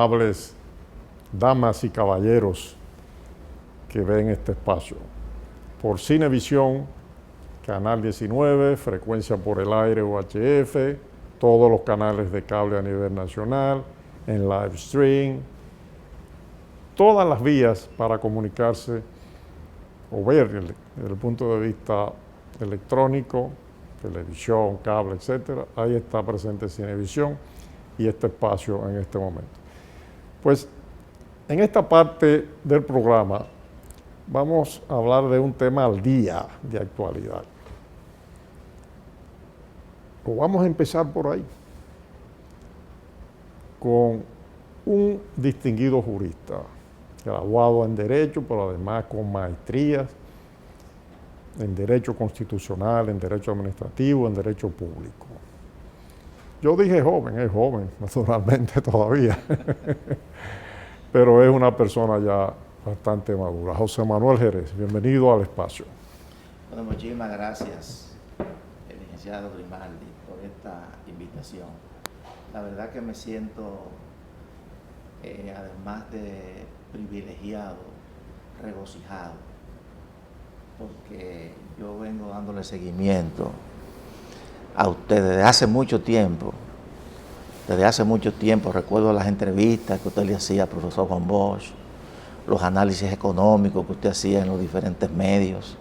amables damas y caballeros que ven este espacio. Por Cinevisión, Canal 19, frecuencia por el aire UHF, todos los canales de cable a nivel nacional, en live stream, todas las vías para comunicarse o ver desde el punto de vista electrónico, televisión, cable, etcétera. Ahí está presente Cinevisión y este espacio en este momento. Pues en esta parte del programa vamos a hablar de un tema al día de actualidad. O vamos a empezar por ahí, con un distinguido jurista, graduado en Derecho, pero además con maestrías en Derecho Constitucional, en Derecho Administrativo, en Derecho Público. Yo dije joven, es joven, naturalmente todavía, pero es una persona ya bastante madura. José Manuel Jerez, bienvenido al espacio. Bueno, muchísimas gracias, el licenciado Grimaldi, por esta invitación. La verdad que me siento, además de privilegiado, regocijado, porque yo vengo dándole seguimiento a ustedes desde hace mucho tiempo. Recuerdo las entrevistas que usted le hacía al profesor Juan Bosch, los análisis económicos que usted hacía en los diferentes medios,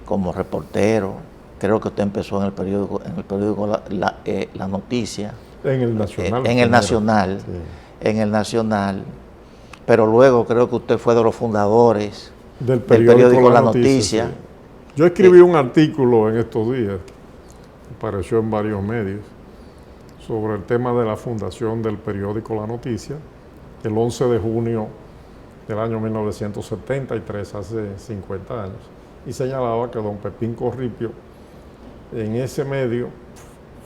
como reportero. Creo que usted empezó en el periódico La Noticia. En el Nacional. En el Nacional. Pero luego creo que usted fue de los fundadores del periódico La Noticia. Sí. Yo escribí un artículo en estos días, apareció en varios medios, sobre el tema de la fundación del periódico La Noticia, el 11 de junio del año 1973, hace 50 años, y señalaba que don Pepín Corripio, en ese medio,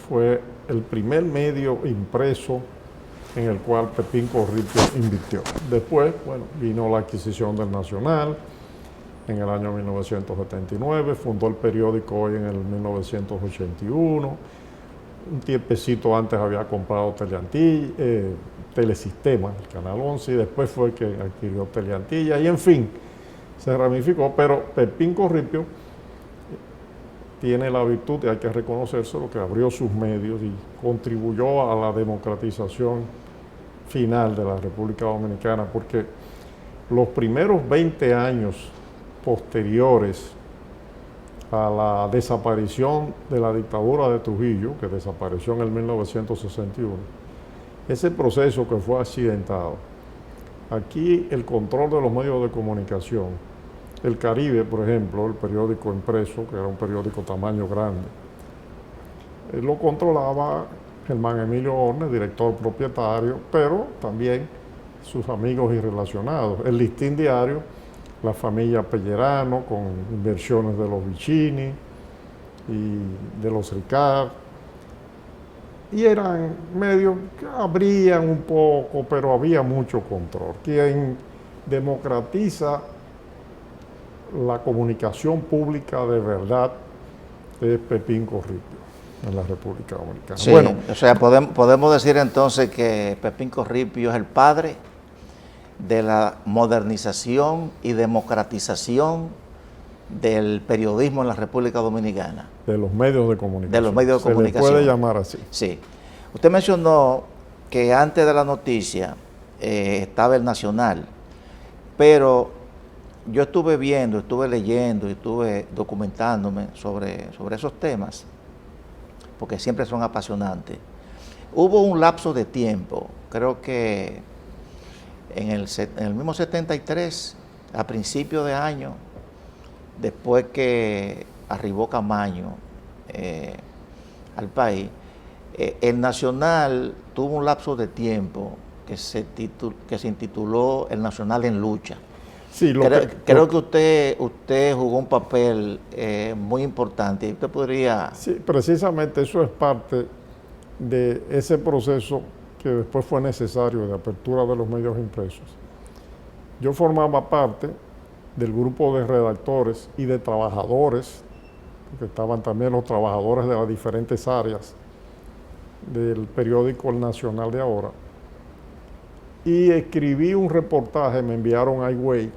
fue el primer medio impreso en el cual Pepín Corripio invirtió. Después, bueno, vino la adquisición del Nacional en el año 1979, fundó el periódico Hoy en el 1981, un tiempecito antes había comprado Telesistema, el Canal 11, y después fue que adquirió Teleantilla, y en fin, se ramificó, pero Pepín Corripio tiene la virtud, y hay que reconocérselo, que abrió sus medios y contribuyó a la democratización final de la República Dominicana, porque los primeros 20 años posteriores a la desaparición de la dictadura de Trujillo, que desapareció en el 1961, ese proceso que fue accidentado, aquí el control de los medios de comunicación, El Caribe, por ejemplo, el periódico impreso, que era un periódico tamaño grande, lo controlaba Germán Emilio Hornes, director propietario, pero también sus amigos y relacionados. El Listín Diario, la familia Pellerano, con inversiones de los Vicini y de los Ricard, y eran medios que abrían un poco, pero había mucho control. Quien democratiza la comunicación pública de verdad es Pepín Corripio en la República Dominicana. Sí, bueno, o sea, podemos decir entonces que Pepín Corripio es el padre de la modernización y democratización del periodismo en la República Dominicana. De los medios de comunicación. De los medios de comunicación. Se le puede llamar así. Sí. Usted mencionó que antes de La Noticia estaba el Nacional, pero yo estuve viendo, estuve leyendo y estuve documentándome sobre esos temas, porque siempre son apasionantes. Hubo un lapso de tiempo, creo que en el mismo 73, a principios de año, después que arribó Camaño al país, el Nacional tuvo un lapso de tiempo que se intituló El Nacional en Lucha. Sí, creo que usted jugó un papel muy importante. ¿Usted podría...? Sí, precisamente eso es parte de ese proceso que después fue necesario de apertura de los medios impresos. Yo formaba parte del grupo de redactores y de trabajadores, porque estaban también los trabajadores de las diferentes áreas del periódico El Nacional de ahora, y escribí un reportaje, me enviaron a Higüey.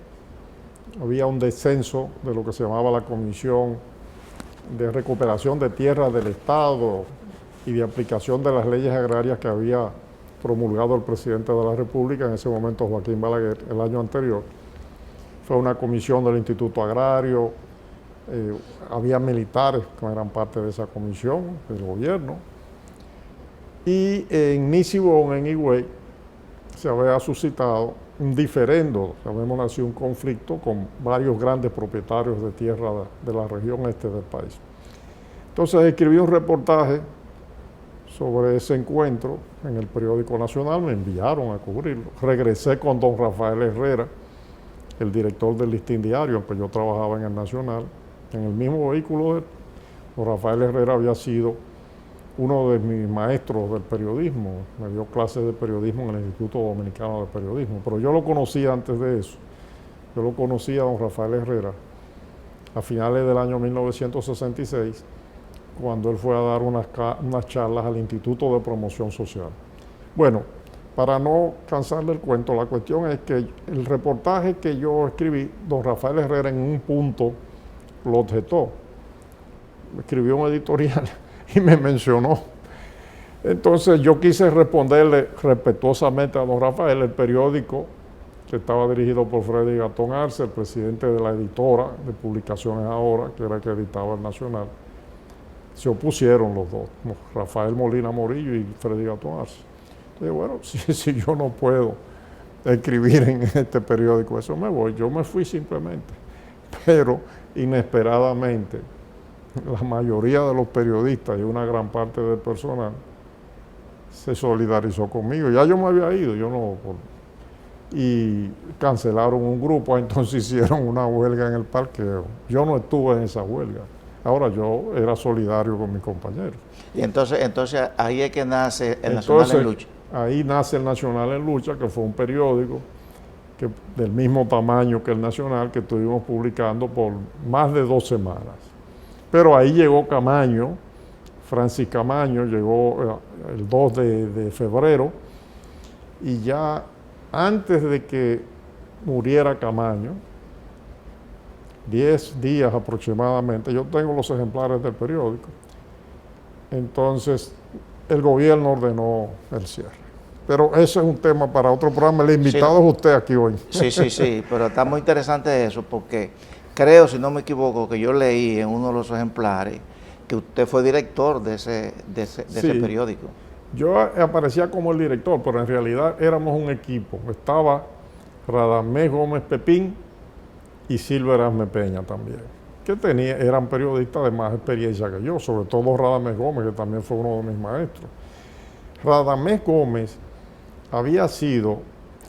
Había un descenso de lo que se llamaba la Comisión de Recuperación de Tierras del Estado y de aplicación de las leyes agrarias que había promulgado el presidente de la República, en ese momento Joaquín Balaguer, el año anterior. Fue una comisión del Instituto Agrario, había militares que eran parte de esa comisión, del gobierno, y en Nisibón, en Higüey, se había suscitado un diferendo, sabemos así, un conflicto con varios grandes propietarios de tierra de la región este del país. Entonces escribí un reportaje sobre ese encuentro en el periódico Nacional, me enviaron a cubrirlo. Regresé con don Rafael Herrera, el director del Listín Diario, aunque yo trabajaba en el Nacional, en el mismo vehículo de él. Don Rafael Herrera había sido uno de mis maestros del periodismo, me dio clases de periodismo en el Instituto Dominicano de Periodismo, pero yo lo conocía antes de eso. Yo lo conocía a don Rafael Herrera a finales del año 1966, cuando él fue a dar unas charlas al Instituto de Promoción Social. Bueno, para no cansarle el cuento, la cuestión es que el reportaje que yo escribí, don Rafael Herrera en un punto lo objetó. Escribió un editorial y me mencionó. Entonces yo quise responderle respetuosamente a don Rafael. El periódico, que estaba dirigido por Freddy Gatón Arce, el presidente de la editora de Publicaciones Ahora, que era el que editaba el Nacional, se opusieron los dos, Rafael Molina Morillo y Freddy Gatón Arce. Entonces, bueno, si yo no puedo escribir en este periódico, eso me voy. Yo me fui simplemente, pero inesperadamente la mayoría de los periodistas y una gran parte del personal se solidarizó conmigo. Ya yo me había ido, y cancelaron un grupo, entonces hicieron una huelga en el parqueo. Yo no estuve en esa huelga. Ahora yo era solidario con mis compañeros. Y entonces ahí es que nace el Nacional en Lucha. Ahí nace el Nacional en Lucha, que fue un periódico del mismo tamaño que el Nacional, que estuvimos publicando por más de 2 semanas. Pero ahí llegó Camaño, Francis Camaño, llegó el 2 de febrero, y ya antes de que muriera Camaño, 10 días aproximadamente, yo tengo los ejemplares del periódico, entonces el gobierno ordenó el cierre. Pero ese es un tema para otro programa, el invitado es usted aquí hoy. Sí, pero está muy interesante eso, porque creo, si no me equivoco, que yo leí en uno de los ejemplares que usted fue director de ese periódico. Yo aparecía como el director, pero en realidad éramos un equipo. Estaba Radamés Gómez Pepín y Silver Asme Peña también, que eran periodistas de más experiencia que yo, sobre todo Radamés Gómez, que también fue uno de mis maestros. Radamés Gómez había sido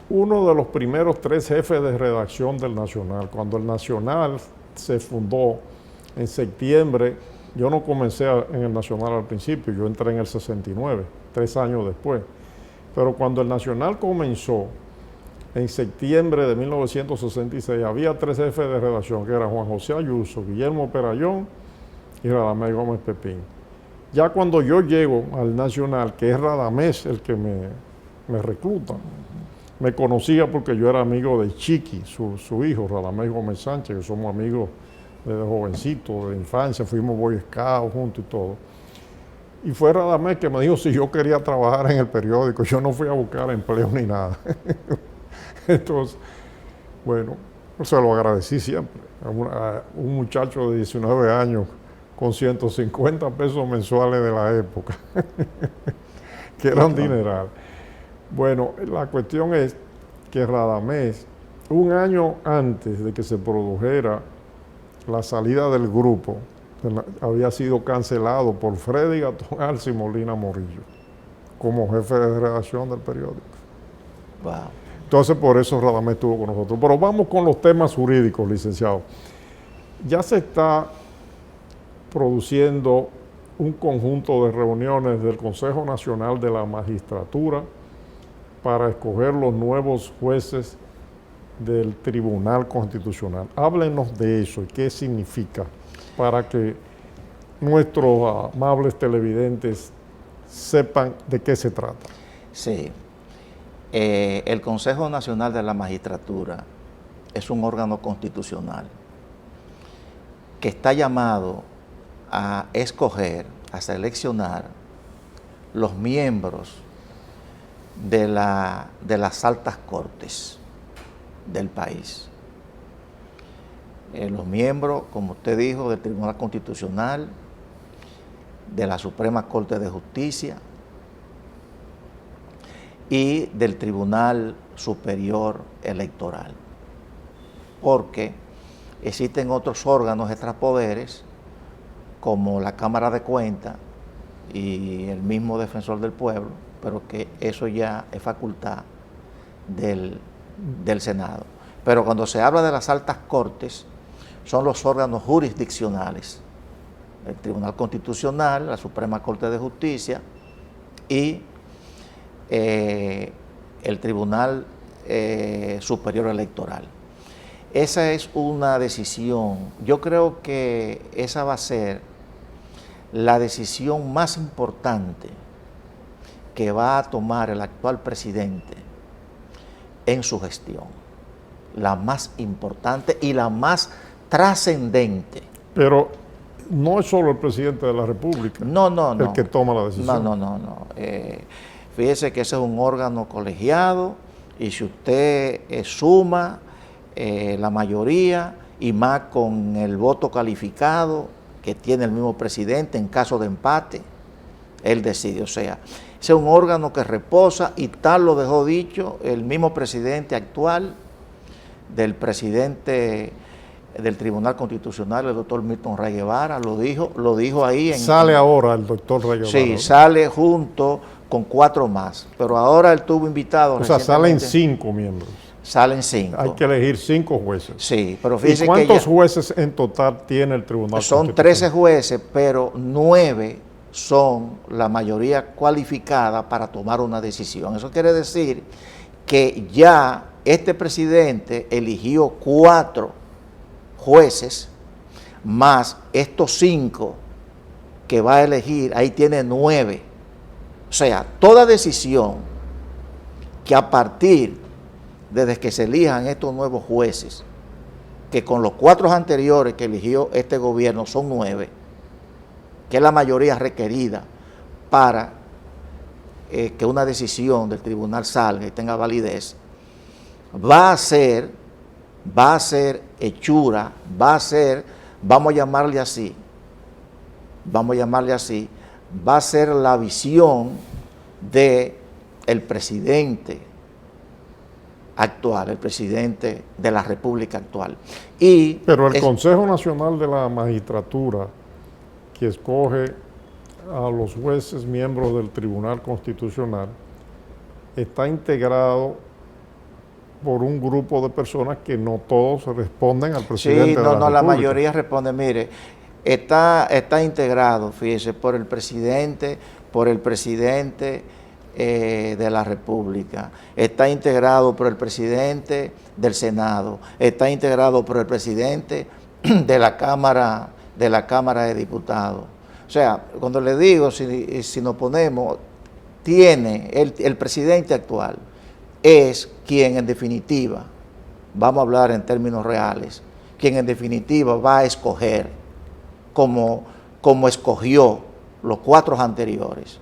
uno de los primeros 3 jefes de redacción del Nacional. Cuando el Nacional se fundó en septiembre, yo no comencé en el Nacional al principio, yo entré en el 69, 3 años después. Pero cuando el Nacional comenzó, en septiembre de 1966, había 3 jefes de redacción, que eran Juan José Ayuso, Guillermo Perayón y Radamés Gómez Pepín. Ya cuando yo llego al Nacional, que es Radamés el que me recluta, me conocía porque yo era amigo de Chiqui, su hijo, Radamés Gómez Sánchez, que somos amigos desde jovencito, de infancia, fuimos Boy Scout juntos y todo. Y fue Radamés que me dijo si yo quería trabajar en el periódico. Yo no fui a buscar empleo ni nada. Entonces, bueno, se lo agradecí siempre. A un muchacho de 19 años con 150 pesos mensuales de la época, que era un dineral. Bueno, la cuestión es que Radamés, un año antes de que se produjera la salida del grupo, había sido cancelado por Freddy Gatón Arce y Molina Morillo como jefe de redacción del periódico. Wow. Entonces, por eso Radamés estuvo con nosotros. Pero vamos con los temas jurídicos, licenciado. Ya se está produciendo un conjunto de reuniones del Consejo Nacional de la Magistratura para escoger los nuevos jueces del Tribunal Constitucional. Háblenos de eso y qué significa para que nuestros amables televidentes sepan de qué se trata. Sí. el Consejo Nacional de la Magistratura es un órgano constitucional que está llamado a escoger, a seleccionar los miembros de las altas cortes del país. Los miembros, como usted dijo, del Tribunal Constitucional, de la Suprema Corte de Justicia y del Tribunal Superior Electoral, porque existen otros órganos extrapoderes como la Cámara de Cuentas y el mismo Defensor del Pueblo, pero que eso ya es facultad del Senado. Pero cuando se habla de las altas cortes, son los órganos jurisdiccionales, el Tribunal Constitucional, la Suprema Corte de Justicia y el Tribunal Superior Electoral. Esa es una decisión, yo creo que esa va a ser la decisión más importante que va a tomar el actual presidente en su gestión, la más importante y la más trascendente. Pero no es solo el presidente de la República el que toma la decisión. No. Fíjese que ese es un órgano colegiado y si usted suma la mayoría y más con el voto calificado que tiene el mismo presidente en caso de empate, él decide. O sea, ese es un órgano que reposa y tal lo dejó dicho el mismo presidente actual del presidente del Tribunal Constitucional, el doctor Milton Ray Guevara, lo dijo ahí. Sale ahora el doctor Ray Guevara. Sí, sale junto con 4 más, pero ahora él tuvo invitado. O sea, salen 5 miembros. Salen 5. Hay que elegir 5 jueces. Sí, pero fíjese ¿Y cuántos jueces en total tiene el Tribunal Constitucional? Son 13 jueces, pero 9 son la mayoría cualificada para tomar una decisión. Eso quiere decir que ya este presidente eligió 4 jueces más estos 5 que va a elegir, ahí tiene 9. O sea, toda decisión que a partir desde que se elijan estos nuevos jueces, que con los 4 anteriores que eligió este gobierno son 9, que es la mayoría requerida para que una decisión del tribunal salga y tenga validez, va a ser hechura, vamos a llamarle así, va a ser la visión del presidente actual, el presidente de la República actual. Pero el Consejo Nacional de la Magistratura, que escoge a los jueces miembros del Tribunal Constitucional, está integrado por un grupo de personas que no todos responden al presidente de la República. La mayoría responde. Mire, está integrado, fíjese, por el presidente de la República, está integrado por el presidente del Senado, está integrado por el presidente de la Cámara de Diputados. O sea, cuando le digo, si nos ponemos, tiene el presidente actual, es quien en definitiva, vamos a hablar en términos reales, quien en definitiva va a escoger como escogió los 4 anteriores,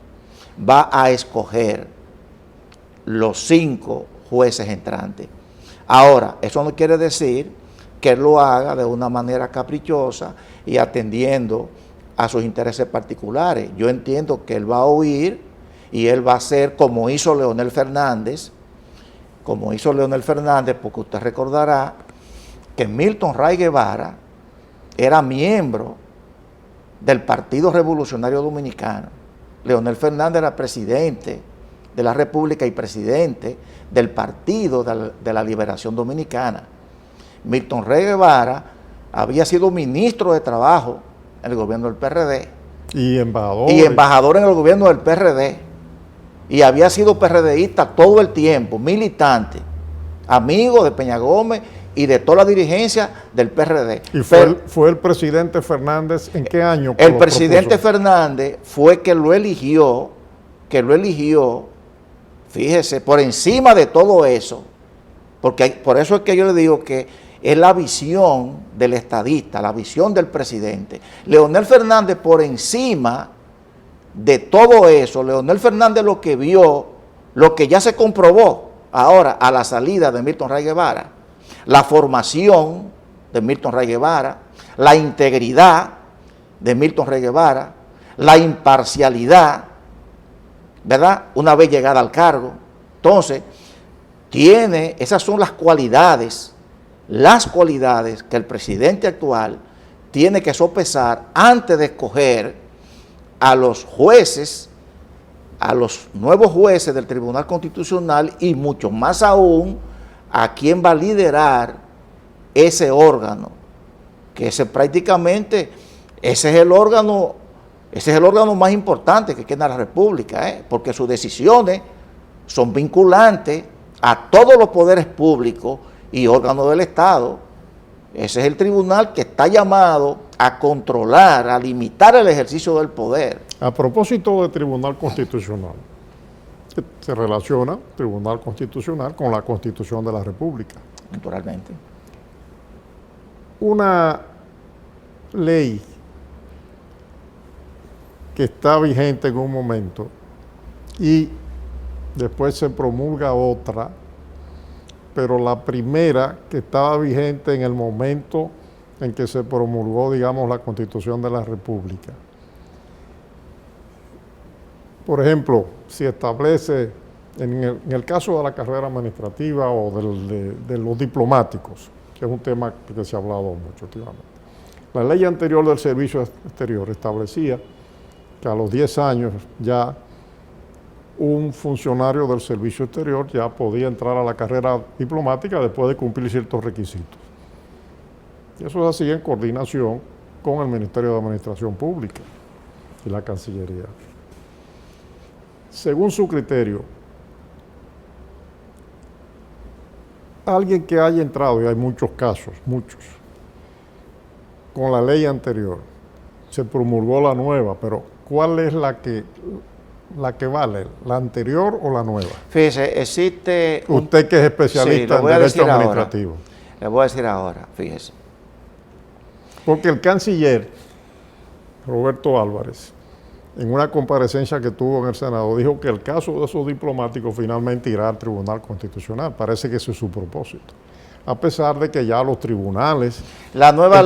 va a escoger los 5 jueces entrantes. Ahora, eso no quiere decir que él lo haga de una manera caprichosa y atendiendo a sus intereses particulares. Yo entiendo que él va a oír y él va a hacer como hizo Leonel Fernández, porque usted recordará que Milton Ray Guevara era miembro del Partido Revolucionario Dominicano. Leonel Fernández era presidente de la República y presidente del Partido de la Liberación Dominicana. Milton Ray Guevara había sido ministro de Trabajo en el gobierno del PRD. Y embajador en el gobierno del PRD. Y había sido PRDista todo el tiempo, militante, amigo de Peña Gómez y de toda la dirigencia del PRD. ¿Y fue el presidente Fernández en qué año? El presidente Fernández fue que lo eligió fíjese, por encima de todo eso, porque por eso es que yo le digo que es la visión del estadista, la visión del presidente. Leonel Fernández, por encima de todo eso, Leonel Fernández lo que vio, lo que ya se comprobó ahora a la salida de Milton Ray Guevara, la formación de Milton Ray Guevara, la integridad de Milton Ray Guevara, la imparcialidad, ¿verdad? Una vez llegada al cargo. Entonces, esas son las cualidades que el presidente actual tiene que sopesar antes de escoger a los jueces, a los nuevos jueces del Tribunal Constitucional y mucho más aún a quién va a liderar ese órgano, que prácticamente ese es el órgano más importante que tiene la República, porque sus decisiones son vinculantes a todos los poderes públicos y órganos del Estado. Ese es el tribunal que está llamado a controlar, a limitar el ejercicio del poder. A propósito del Tribunal Constitucional, se relaciona Tribunal Constitucional con la Constitución de la República. Naturalmente. Una ley que está vigente en un momento y después se promulga otra, pero la primera que estaba vigente en el momento en que se promulgó, digamos, la Constitución de la República. Por ejemplo, si establece, en el caso de la carrera administrativa o de los diplomáticos, que es un tema que se ha hablado mucho últimamente, la ley anterior del servicio exterior establecía que a los 10 años ya un funcionario del servicio exterior ya podía entrar a la carrera diplomática después de cumplir ciertos requisitos. Y eso es así en coordinación con el Ministerio de Administración Pública y la Cancillería. Según su criterio, alguien que haya entrado, y hay muchos casos, con la ley anterior, se promulgó la nueva, pero ¿cuál es la que vale? ¿La anterior o la nueva? Fíjese, existe... Usted que es especialista en derecho administrativo. Le voy a decir ahora, fíjese. Porque el canciller Roberto Álvarez, en una comparecencia que tuvo en el Senado, dijo que el caso de esos diplomáticos finalmente irá al Tribunal Constitucional. Parece que ese es su propósito. A pesar de que ya los tribunales... La nueva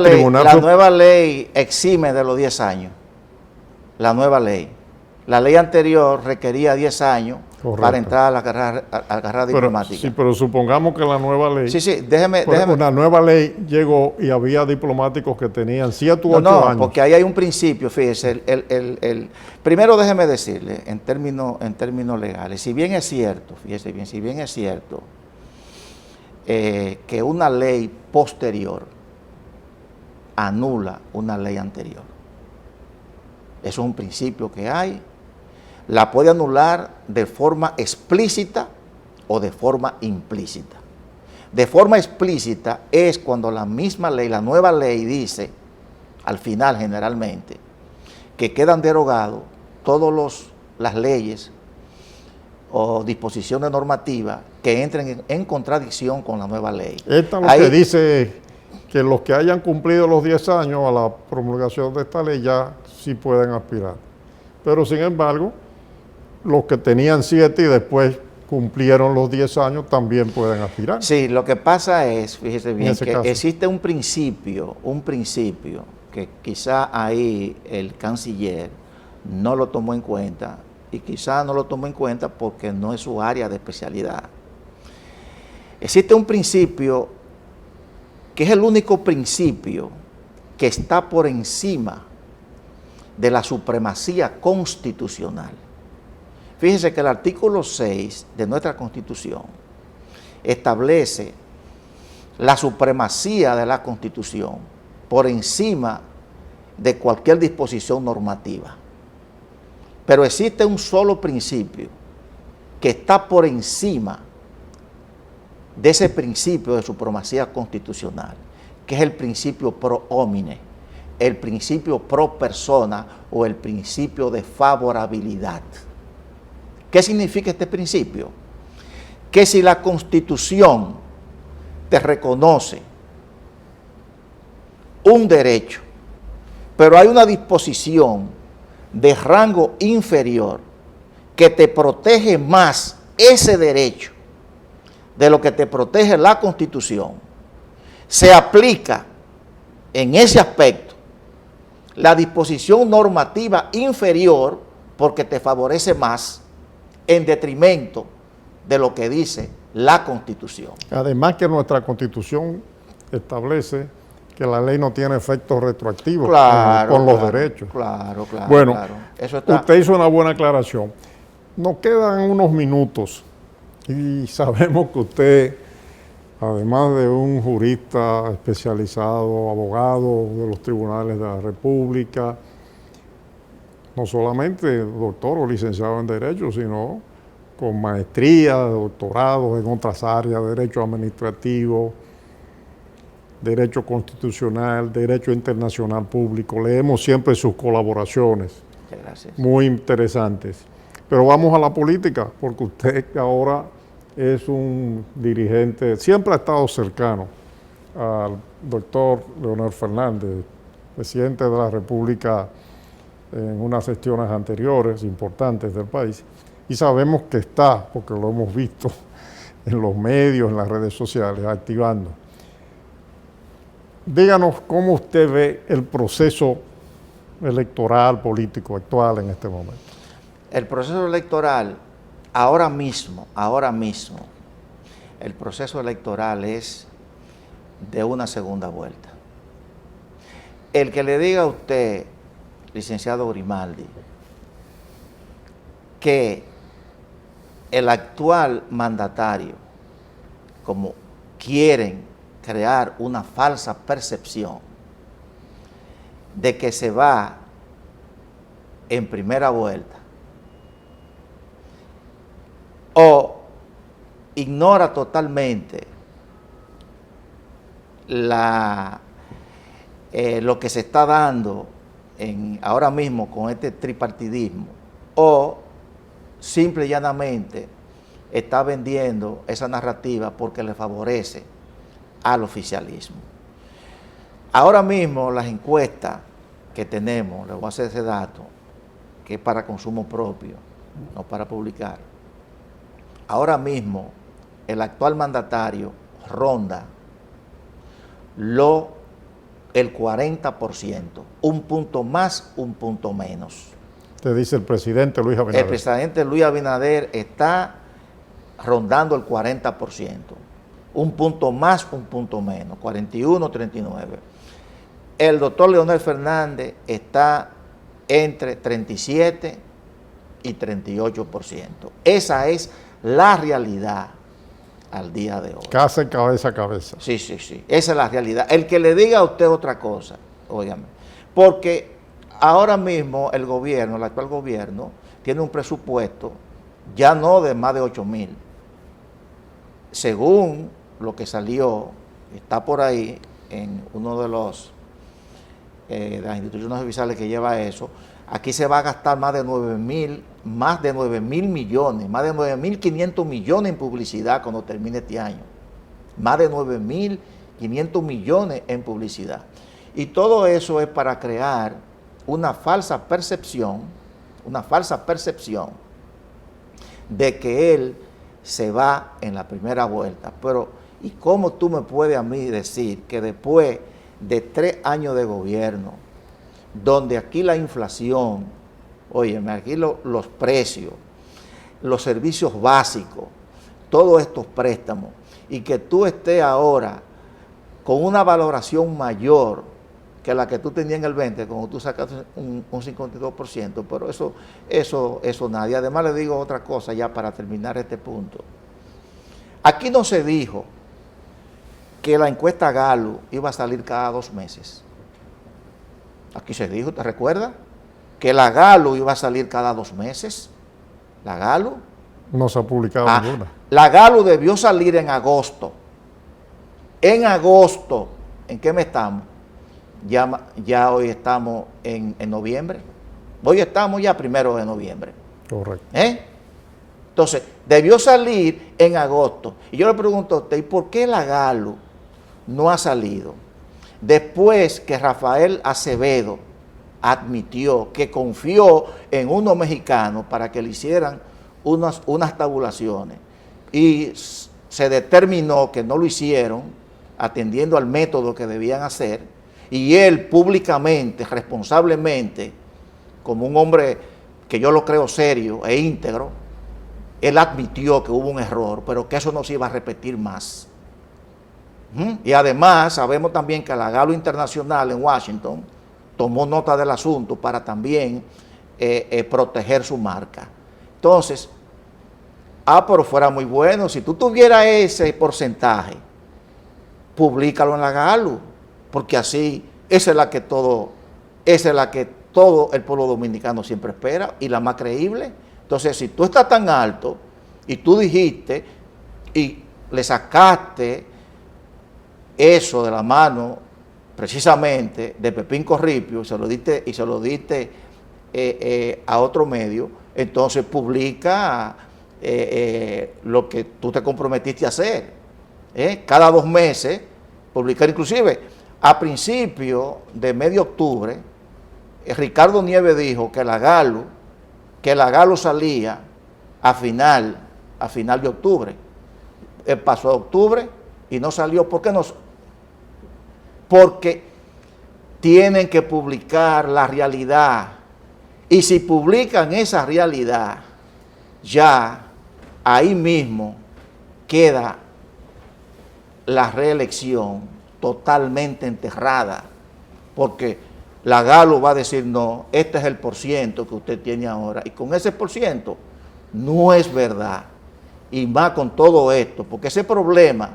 ley exime de los 10 años. La nueva ley. La ley anterior requería 10 años. Correcto. Para entrar a la carrera diplomática. Sí, pero supongamos que la nueva ley... Sí, déjeme... Una nueva ley llegó y había diplomáticos que tenían 7 u 8 años. No, porque ahí hay un principio, fíjese. Primero déjeme decirle, en términos legales, si bien es cierto, fíjese bien, si bien es cierto que una ley posterior anula una ley anterior, eso es un principio que hay, la puede anular de forma explícita o de forma implícita. De forma explícita es cuando la misma ley, la nueva ley dice, al final generalmente, que quedan derogados todas las leyes o disposiciones normativas que entren en contradicción con la nueva ley. Esta lo que dice que los que hayan cumplido los 10 años a la promulgación de esta ley ya sí pueden aspirar. Pero sin embargo, los que tenían 7 y después cumplieron los 10 años también pueden aspirar. Sí, lo que pasa es, fíjese bien, que caso existe un principio que quizá ahí el canciller no lo tomó en cuenta, y quizá no lo tomó en cuenta porque no es su área de especialidad. Existe un principio que es el único principio que está por encima de la supremacía constitucional. Fíjese que el artículo 6 de nuestra Constitución establece la supremacía de la Constitución por encima de cualquier disposición normativa. Pero existe un solo principio que está por encima de ese principio de supremacía constitucional, que es el principio pro homine, el principio pro persona o el principio de favorabilidad. ¿Qué significa este principio? que si la Constitución te reconoce un derecho, pero hay una disposición de rango inferior que te protege más ese derecho de lo que te protege la Constitución, se aplica en ese aspecto la disposición normativa inferior porque te favorece más en detrimento de lo que dice la Constitución. Además que nuestra Constitución establece que la ley no tiene efectos retroactivos con los derechos. Claro. Bueno, eso está. Usted hizo una buena aclaración. Nos quedan unos minutos y sabemos que usted, además de un jurista especializado, abogado de los tribunales de la República, no solamente doctor o licenciado en Derecho, sino con maestría, doctorados en otras áreas, Derecho Administrativo, Derecho Constitucional, Derecho Internacional Público. Leemos siempre sus colaboraciones. Muchas gracias. Muy interesantes. Pero vamos a la política, porque usted ahora es un dirigente, siempre ha estado cercano al doctor Leonel Fernández, presidente de la República en unas gestiones anteriores importantes del país, y sabemos que está, porque lo hemos visto en los medios, en las redes sociales, activando. Díganos cómo usted ve el proceso electoral, político actual en este momento. El proceso electoral, ahora mismo, el proceso electoral es de una segunda vuelta. El que le diga a usted, licenciado Grimaldi, que el actual mandatario, como quieren crear una falsa percepción de que se va en primera vuelta, o ignora totalmente lo que se está dando ahora mismo con este tripartidismo, o simple y llanamente está vendiendo esa narrativa porque le favorece al oficialismo. Ahora mismo las encuestas que tenemos, les voy a hacer ese dato, que es para consumo propio, no para publicar. Ahora mismo el actual mandatario ronda el 40%, un punto más, un punto menos. Te dice el presidente Luis Abinader. El presidente Luis Abinader está rondando el 40%, un punto más, un punto menos, 41, 39. El doctor Leonel Fernández está entre 37 y 38%. Esa es la realidad al día de hoy. Casi cabeza a cabeza. Sí. Esa es la realidad. El que le diga a usted otra cosa, óigame, porque ahora mismo el actual gobierno, tiene un presupuesto ya no de más de 8,000. Según lo que salió, está por ahí en uno de las instituciones oficiales que lleva eso, aquí se va a gastar más de 9,000 millones, más de 9,500 millones en publicidad cuando termine este año. Más de 9,500 millones en publicidad. Y todo eso es para crear una falsa percepción de que él se va en la primera vuelta. Pero, ¿y cómo tú me puedes a mí decir que después de 3 años de gobierno, donde aquí la inflación, óyeme, aquí los precios, los servicios básicos, todos estos préstamos, y que tú estés ahora con una valoración mayor que la que tú tenías en el 20, cuando tú sacas un 52%, pero eso nadie. Además le digo otra cosa ya para terminar este punto. Aquí no se dijo que la encuesta Gallup iba a salir cada 2 meses. Aquí se dijo, ¿te recuerdas? Que la Gallup iba a salir cada 2 meses. La Gallup. No se ha publicado ninguna. La Gallup debió salir en agosto. En agosto. ¿En qué mes estamos? Ya hoy estamos en noviembre. Hoy estamos ya 1 de noviembre. Correcto. Entonces, debió salir en agosto. Y yo le pregunto a usted, ¿y por qué la GALU no ha salido? Después que Rafael Acevedo admitió que confió en unos mexicanos para que le hicieran unas tabulaciones y se determinó que no lo hicieron atendiendo al método que debían hacer, y él públicamente, responsablemente, como un hombre que yo lo creo serio e íntegro, él admitió que hubo un error, pero que eso no se iba a repetir más. Y además sabemos también que la GALU Internacional en Washington tomó nota del asunto para también proteger su marca. Entonces, pero fuera muy bueno, si tú tuvieras ese porcentaje, públicalo en la GALU, porque así, esa es la que todo el pueblo dominicano siempre espera y la más creíble. Entonces, si tú estás tan alto y tú dijiste y le sacaste eso de la mano precisamente de Pepín Corripio y se lo diste a otro medio, entonces publica lo que tú te comprometiste a hacer. Cada 2 meses publicar. Inclusive a principio de medio octubre, Ricardo Nieves dijo que la GALU salía a final de octubre. Pasó octubre y no salió. ¿Por qué no? Porque tienen que publicar la realidad. Y si publican esa realidad, ya ahí mismo queda la reelección totalmente enterrada, porque la GALU va a decir, no, este es el % que usted tiene ahora, y con ese % no es verdad, y más con todo esto, porque ese problema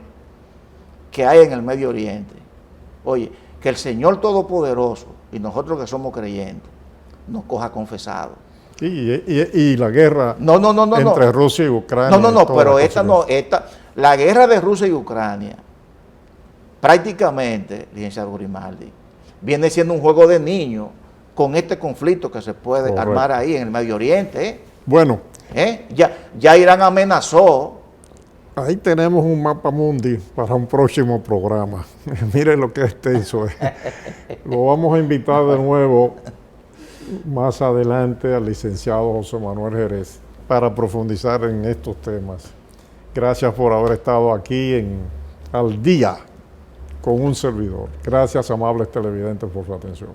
que hay en el Medio Oriente, oye, que el Señor Todopoderoso, y nosotros que somos creyentes, nos coja confesado. Y la guerra entre Rusia y Ucrania. Pero la guerra de Rusia y Ucrania, prácticamente, licenciado Grimaldi, viene siendo un juego de niños con este conflicto que se puede armar ahí en el Medio Oriente. Bueno. Ya Irán amenazó. Ahí tenemos un mapa mundi para un próximo programa. Miren lo que hizo. Lo vamos a invitar de nuevo más adelante al licenciado José Manuel Jerez para profundizar en estos temas. Gracias por haber estado aquí Al Día con un servidor. Gracias, amables televidentes, por su atención.